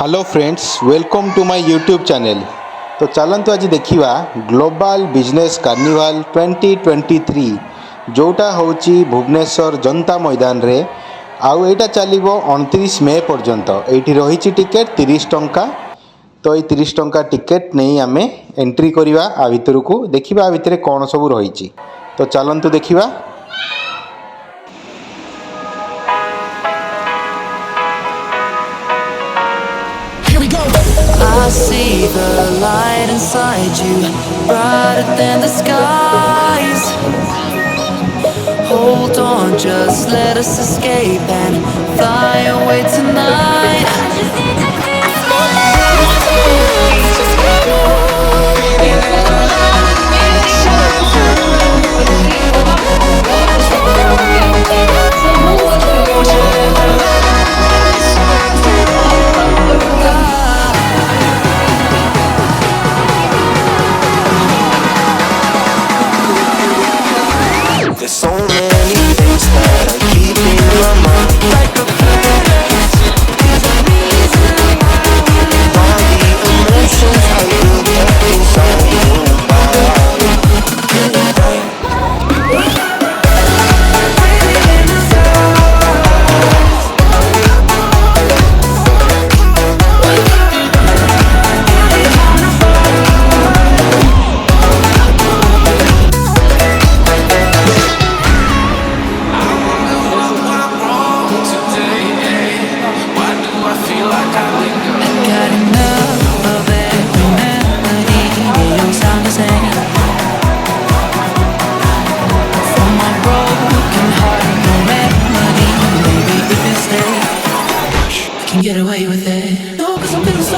Hello friends, welcome to my YouTube channel. तो चलतु आज देखा ग्लोबल बिजनेस कार्निवाल 2023 जोटा होची भुवनेश्वर जनता मैदान रे आउ एटा चलिबो 29 मे पर्यंत। एठी रही टिकेट 30 टंका। तो ये 30 टंका टिकेट नहीं आमे एंट्री करवा आ भितर को देखा आ भितर कौन सब रही। तो चलतु देखा। I see the light inside you, brighter than the skies. Hold on, just let us escape and fly away tonight. There's so many things that I keep in my mind, like a past. All the emotions I built up inside your body. Got enough of every melody, your sound the same. From my broken heart, no remedy. Maybe if you stay, I can get away with it. No, 'cause I'm feeling so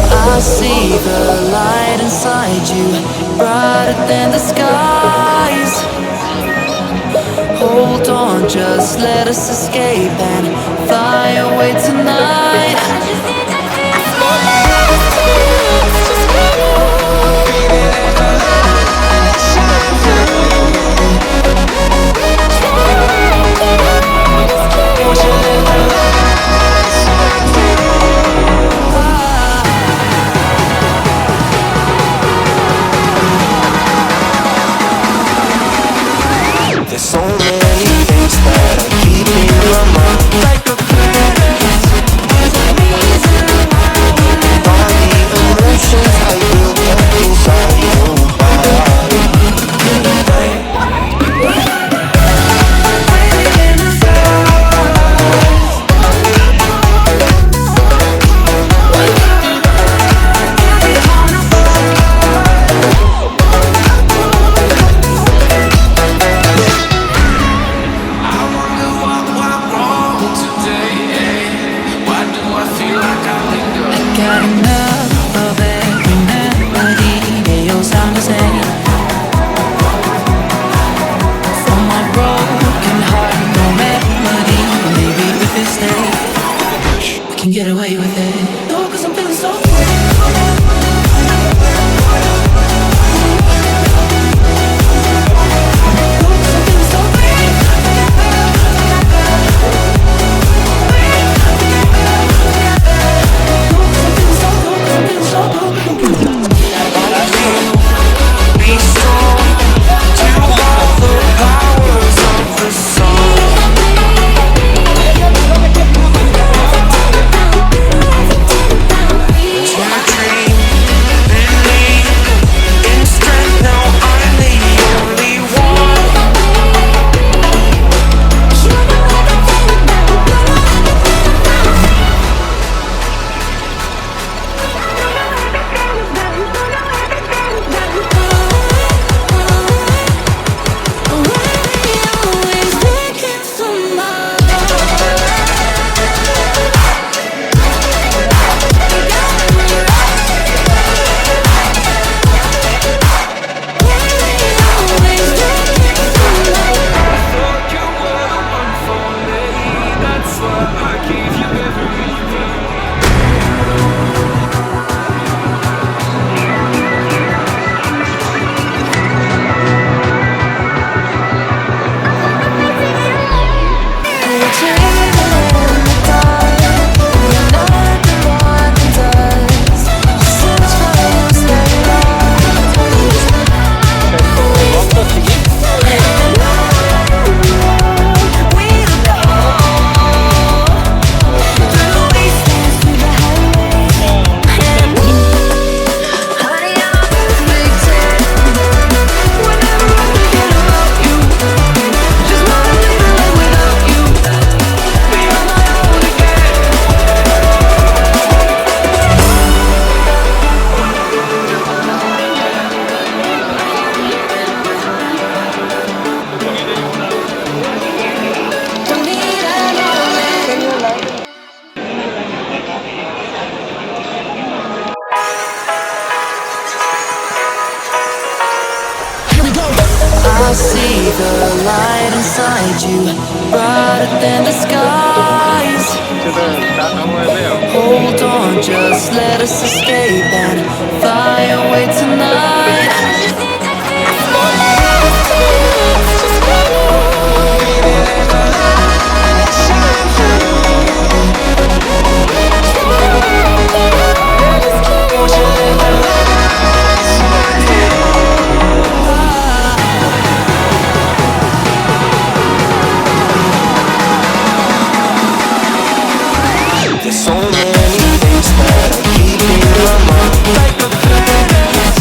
I see the light inside you, brighter than the skies. Hold on, just let us escape and fly away tonight. There's so many things that can get away with it. No, 'cause I'm feeling so I see the light inside you, brighter than the skies. Hold on, just let us escape and fly away tonight. There's so many things that I keep in my mind. Like the past.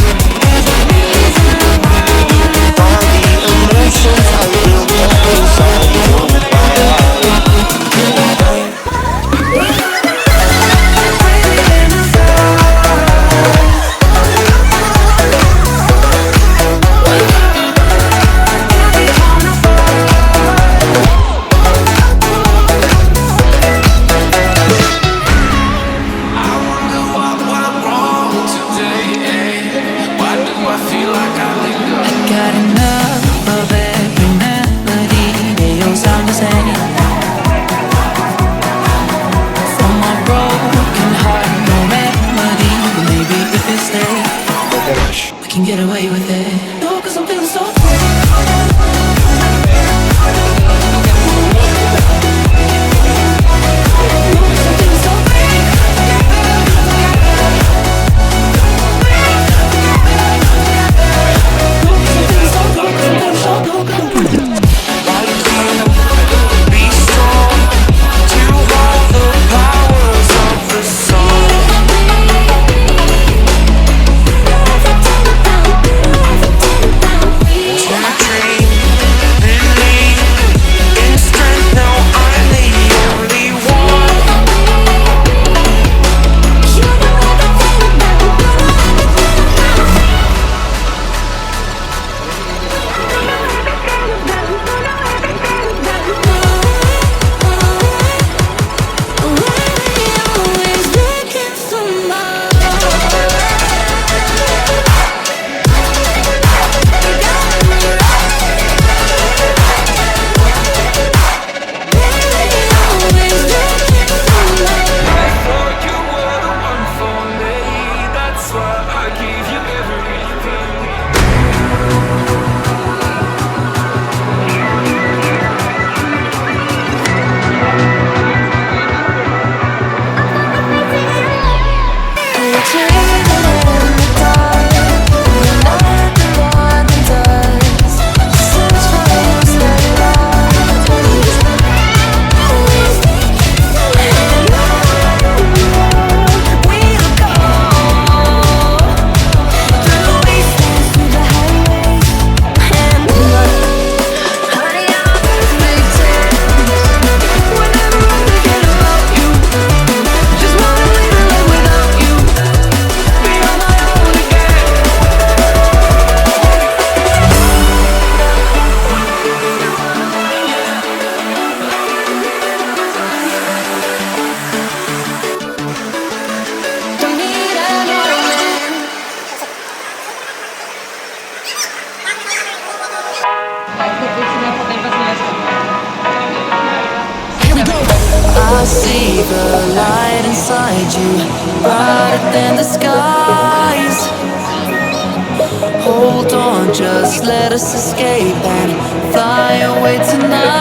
I see the light inside you, brighter than the skies. Hold on, just let us escape and fly away tonight.